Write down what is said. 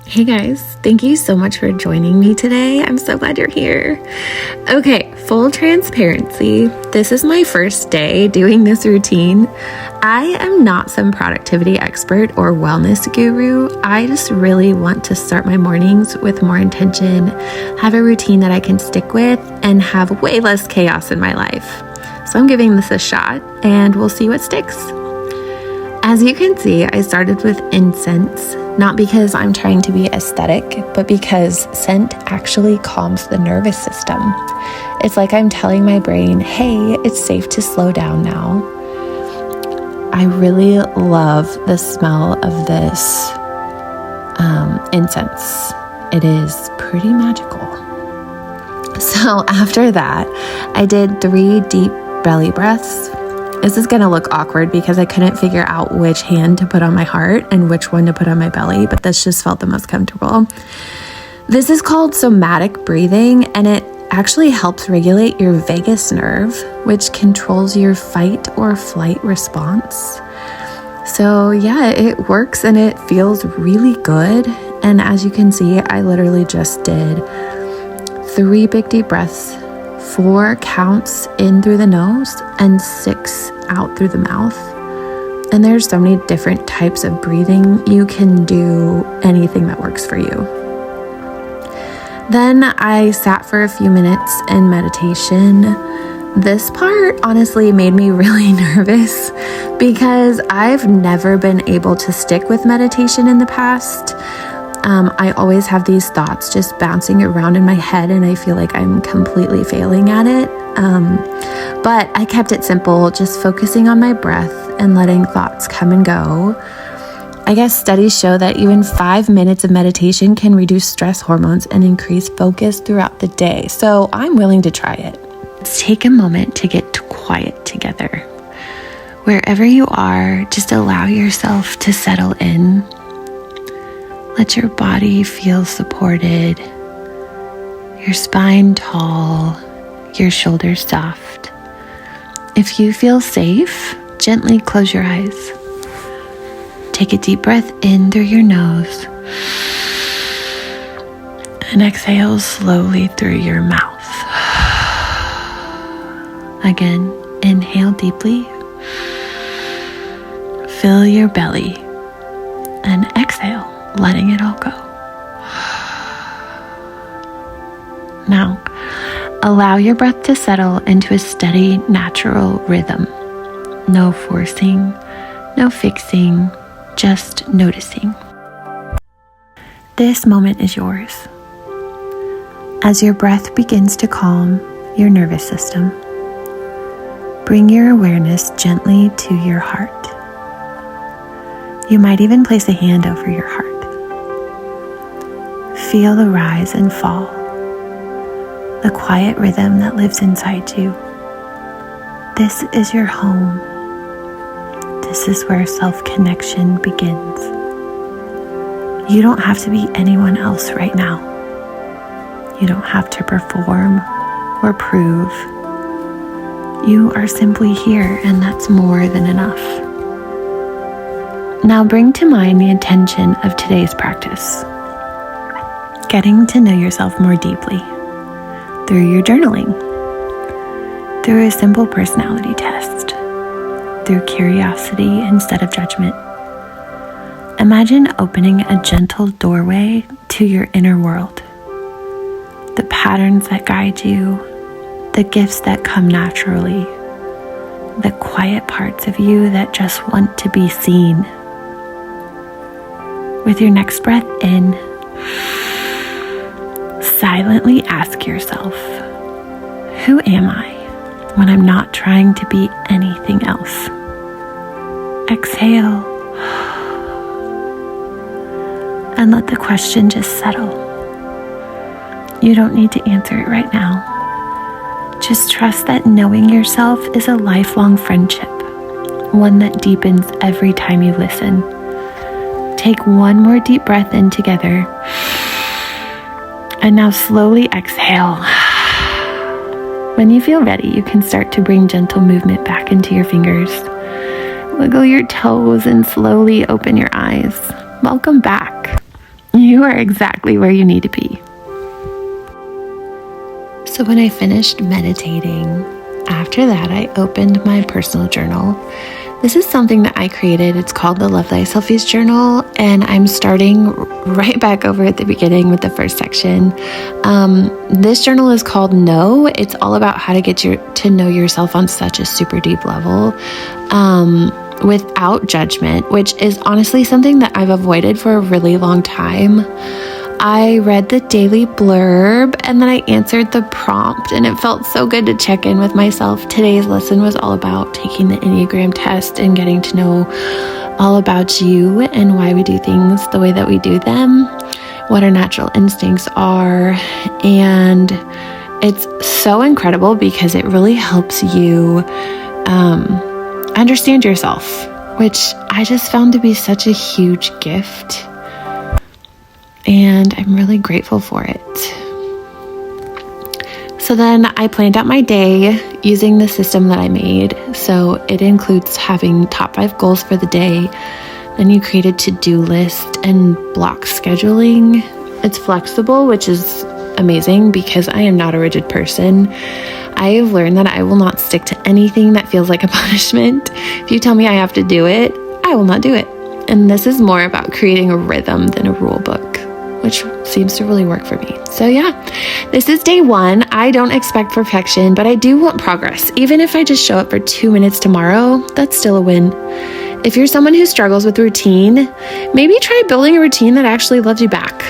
Hey guys, thank you so much for joining me today. I'm so glad you're here. Okay, full transparency, this is my first day doing this routine. I am not some productivity expert or wellness guru. I just really want to start my mornings with more intention, have a routine that I can stick with, and have way less chaos in my life. So I'm giving this a shot and we'll see what sticks. As you can see, I started with incense, not because I'm trying to be aesthetic, but because scent actually calms the nervous system. It's like I'm telling my brain, hey, it's safe to slow down now. I really love the smell of this incense. It is pretty magical. So after that, I did 3 deep belly breaths. This is going to look awkward because I couldn't figure out which hand to put on my heart and which one to put on my belly, but this just felt the most comfortable. This is called somatic breathing, and it actually helps regulate your vagus nerve, which controls your fight or flight response. So yeah, it works and it feels really good. And as you can see, I literally just did 3 big deep breaths, 4 counts in through the nose and 6 out through the mouth. And there's so many different types of breathing. You can do anything that works for you. Then I sat for a few minutes in meditation. This part honestly made me really nervous because I've never been able to stick with meditation in the past. I always have these thoughts just bouncing around in my head and I feel like I'm completely failing at it. But I kept it simple, just focusing on my breath and letting thoughts come and go. I guess studies show that even 5 minutes of meditation can reduce stress hormones and increase focus throughout the day. So I'm willing to try it. Let's take a moment to get quiet together. Wherever you are, just allow yourself to settle in. Let your body feel supported, your spine tall, your shoulders soft. If you feel safe, gently close your eyes. Take a deep breath in through your nose and exhale slowly through your mouth. Again, inhale deeply, fill your belly, and exhale, letting it all go. Now, allow your breath to settle into a steady, natural rhythm. No forcing, no fixing, just noticing. This moment is yours. As your breath begins to calm your nervous system, bring your awareness gently to your heart. You might even place a hand over your heart. Feel the rise and fall, the quiet rhythm that lives inside you. This is your home. This is where self-connection begins. You don't have to be anyone else right now. You don't have to perform or prove. You are simply here, and that's more than enough. Now bring to mind the intention of today's practice. Getting to know yourself more deeply through your journaling, through a simple personality test, through curiosity instead of judgment. Imagine opening a gentle doorway to your inner world. The patterns that guide you, the gifts that come naturally, the quiet parts of you that just want to be seen. With your next breath in, silently ask yourself, who am I when I'm not trying to be anything else? Exhale and let the question just settle. You don't need to answer it right now. Just trust that knowing yourself is a lifelong friendship, one that deepens every time you listen. Take one more deep breath in together. And now slowly exhale. When you feel ready, you can start to bring gentle movement back into your fingers. Wiggle your toes and slowly open your eyes. Welcome back. You are exactly where you need to be. So when I finished meditating, after that, I opened my personal journal. This is something that I created. It's called the Love Thyself Journal, and I'm starting right back over at the beginning with the first section. This journal is called Know. It's all about how to get to know yourself on such a super deep level, without judgment, which is honestly something that I've avoided for a really long time. I read the daily blurb and then I answered the prompt, and it felt so good to check in with myself. Today's lesson was all about taking the Enneagram test and getting to know all about you and why we do things the way that we do them, what our natural instincts are. And it's so incredible because it really helps you understand yourself, which I just found to be such a huge gift. And I'm really grateful for it. So then I planned out my day using the system that I made. So it includes having top 5 goals for the day. Then you create a to-do list and block scheduling. It's flexible, which is amazing because I am not a rigid person. I have learned that I will not stick to anything that feels like a punishment. If you tell me I have to do it, I will not do it. And this is more about creating a rhythm than a rule book, which seems to really work for me. So yeah, this is day 1. I don't expect perfection, but I do want progress. Even if I just show up for 2 minutes tomorrow, that's still a win. If you're someone who struggles with routine, maybe try building a routine that actually loves you back.